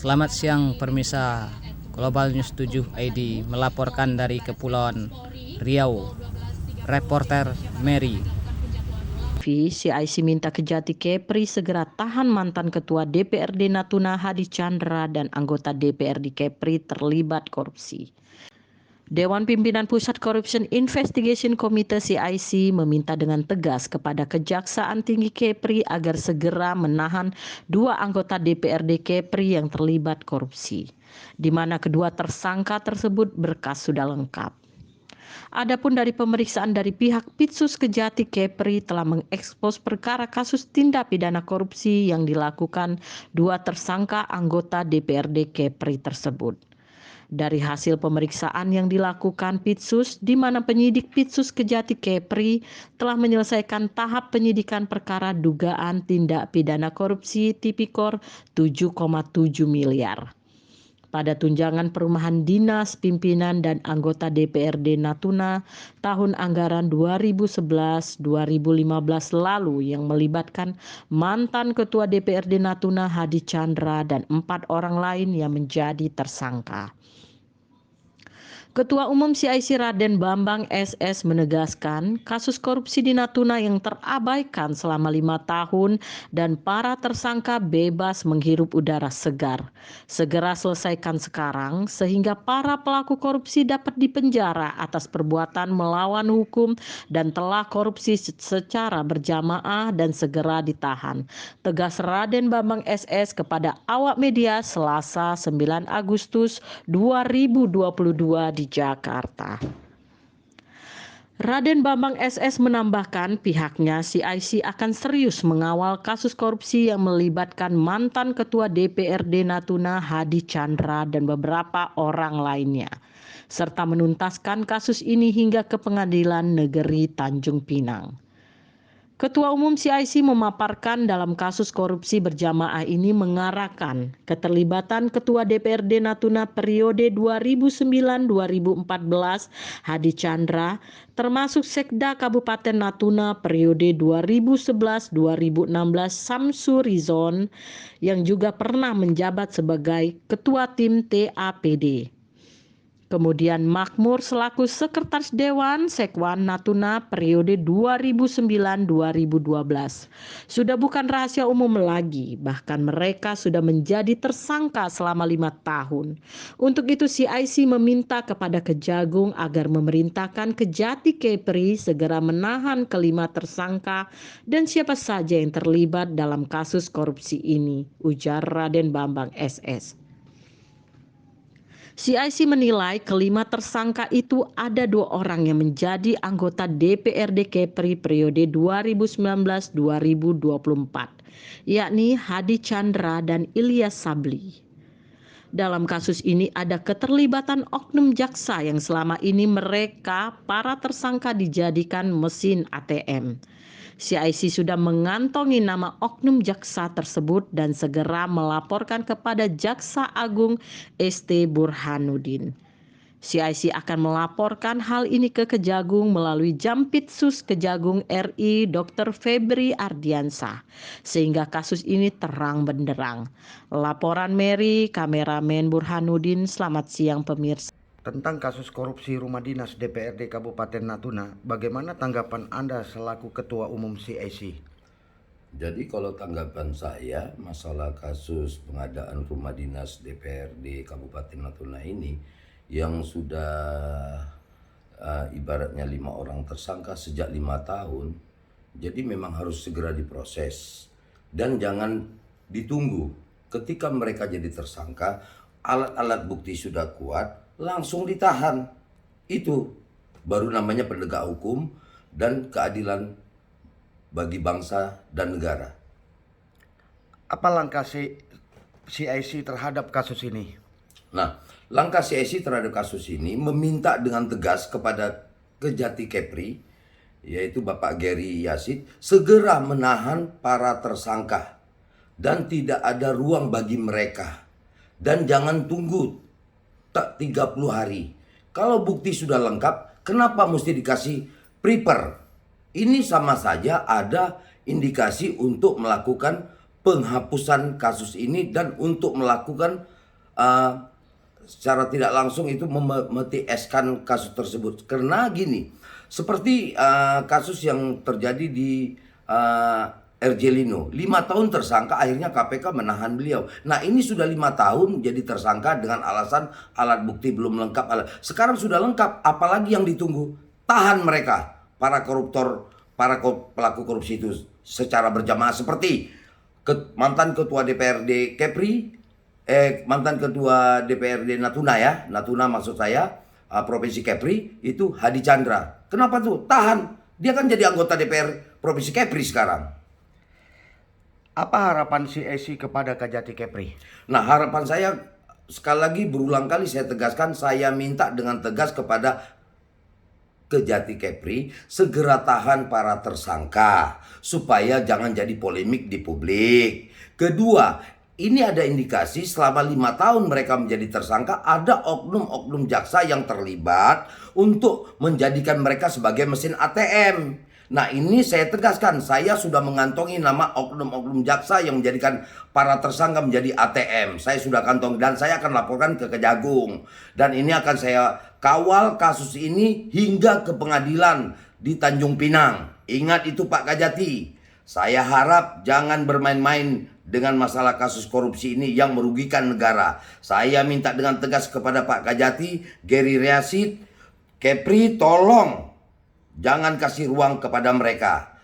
Selamat siang pemirsa Global News 7 ID melaporkan dari Kepulauan Riau. Reporter Mary. CIC minta Kejati Kepri segera tahan mantan Ketua DPRD Natuna Hadi Chandra dan anggota DPRD Kepri terlibat korupsi. Dewan Pimpinan Pusat Corruption Investigation Committee CIC meminta dengan tegas kepada Kejaksaan Tinggi Kepri agar segera menahan 2 anggota DPRD Kepri yang terlibat korupsi, di mana kedua tersangka tersebut berkas sudah lengkap. Adapun dari pemeriksaan dari pihak Pitsus Kejati Kepri telah mengekspos perkara kasus tindak pidana korupsi yang dilakukan 2 tersangka anggota DPRD Kepri tersebut. Dari hasil pemeriksaan yang dilakukan Pitsus, di mana penyidik Pitsus Kejati Kepri telah menyelesaikan tahap penyidikan perkara dugaan tindak pidana korupsi Tipikor 7,7 miliar. Pada tunjangan perumahan dinas, pimpinan dan anggota DPRD Natuna tahun anggaran 2011-2015 lalu yang melibatkan mantan Ketua DPRD Natuna Hadi Chandra dan 4 orang lain yang menjadi tersangka. Ketua Umum CIC Raden Bambang SS menegaskan kasus korupsi di Natuna yang terabaikan selama 5 tahun dan para tersangka bebas menghirup udara segar. Segera selesaikan sekarang sehingga para pelaku korupsi dapat dipenjara atas perbuatan melawan hukum dan telah korupsi secara berjamaah dan segera ditahan. Tegas Raden Bambang SS kepada awak media Selasa 9 Agustus 2022 di Jakarta. Raden Bambang SS menambahkan pihaknya CIC akan serius mengawal kasus korupsi yang melibatkan mantan Ketua DPRD Natuna Hadi Chandra dan beberapa orang lainnya, serta menuntaskan kasus ini hingga ke Pengadilan Negeri Tanjung Pinang. Ketua Umum CIC memaparkan dalam kasus korupsi berjamaah ini mengarahkan keterlibatan Ketua DPRD Natuna periode 2009-2014 Hadi Chandra, termasuk Sekda Kabupaten Natuna periode 2011-2016 Samsu Rizon yang juga pernah menjabat sebagai Ketua Tim TAPD. Kemudian Makmur selaku Sekretaris Dewan Sekwan Natuna periode 2009-2012. Sudah bukan rahasia umum lagi, bahkan mereka sudah menjadi tersangka selama 5 tahun. Untuk itu CIC meminta kepada Kejagung agar memerintahkan Kejati Kepri segera menahan kelima tersangka dan siapa saja yang terlibat dalam kasus korupsi ini, ujar Raden Bambang SS. CIC menilai kelima tersangka itu ada 2 orang yang menjadi anggota DPRD Kepri periode 2019-2024, yakni Hadi Chandra dan Ilyas Sabli. Dalam kasus ini ada keterlibatan oknum jaksa yang selama ini mereka para tersangka dijadikan mesin ATM. CIC sudah mengantongi nama oknum jaksa tersebut dan segera melaporkan kepada Jaksa Agung ST Burhanuddin. CIC akan melaporkan hal ini ke Kejagung melalui Jampitsus Kejagung RI Dr. Febri Ardiansah sehingga kasus ini terang benderang. Laporan Mary, kameramen Burhanuddin. Selamat siang pemirsa. Tentang kasus korupsi rumah dinas DPRD Kabupaten Natuna, bagaimana tanggapan Anda selaku Ketua Umum CIC? Jadi kalau tanggapan saya masalah kasus pengadaan rumah dinas DPRD Kabupaten Natuna ini yang sudah ibaratnya 5 orang tersangka sejak 5 tahun, jadi memang harus segera diproses dan jangan ditunggu. Ketika mereka jadi tersangka, alat-alat bukti sudah kuat, langsung ditahan. Itu baru namanya penegak hukum dan keadilan bagi bangsa dan negara. Apa langkah CIC terhadap kasus ini? Nah, langkah CIC terhadap kasus ini meminta dengan tegas kepada Kejati Kepri, yaitu Bapak Gary Yasid, segera menahan para tersangka dan tidak ada ruang bagi mereka. Dan jangan tunggu 30 hari. Kalau bukti sudah lengkap, kenapa mesti dikasih prepper? Ini sama saja ada indikasi untuk melakukan penghapusan kasus ini dan untuk melakukan secara tidak langsung itu memetieskan kasus tersebut. Karena gini, seperti kasus yang terjadi di RJ Lino, 5 tahun tersangka, akhirnya KPK menahan beliau. Nah ini sudah 5 tahun jadi tersangka dengan alasan alat bukti belum lengkap. Sekarang sudah lengkap, apalagi yang ditunggu? Tahan mereka, para koruptor, para pelaku korupsi itu secara berjamaah, seperti mantan ketua DPRD Kepri, mantan ketua DPRD Natuna ya, Natuna maksud saya, Provinsi Kepri, itu Hadi Chandra. Kenapa tuh? Tahan, dia kan jadi anggota DPR Provinsi Kepri sekarang. Apa harapan CIC kepada Kejati Kepri? Nah harapan saya, sekali lagi berulang kali saya tegaskan, saya minta dengan tegas kepada Kejati Kepri segera tahan para tersangka supaya jangan jadi polemik di publik. Kedua, ini ada indikasi selama 5 tahun mereka menjadi tersangka, ada oknum-oknum jaksa yang terlibat untuk menjadikan mereka sebagai mesin ATM. Nah ini saya tegaskan, saya sudah mengantongi nama oknum-oknum jaksa yang menjadikan para tersangka menjadi ATM. Saya sudah kantong dan saya akan laporkan ke Kejagung. Dan ini akan saya kawal kasus ini hingga ke pengadilan di Tanjung Pinang. Ingat itu Pak Kejati. Saya harap jangan bermain-main dengan masalah kasus korupsi ini yang merugikan negara. Saya minta dengan tegas kepada Pak Kejati, Gary Rashid, Kepri, tolong jangan kasih ruang kepada mereka.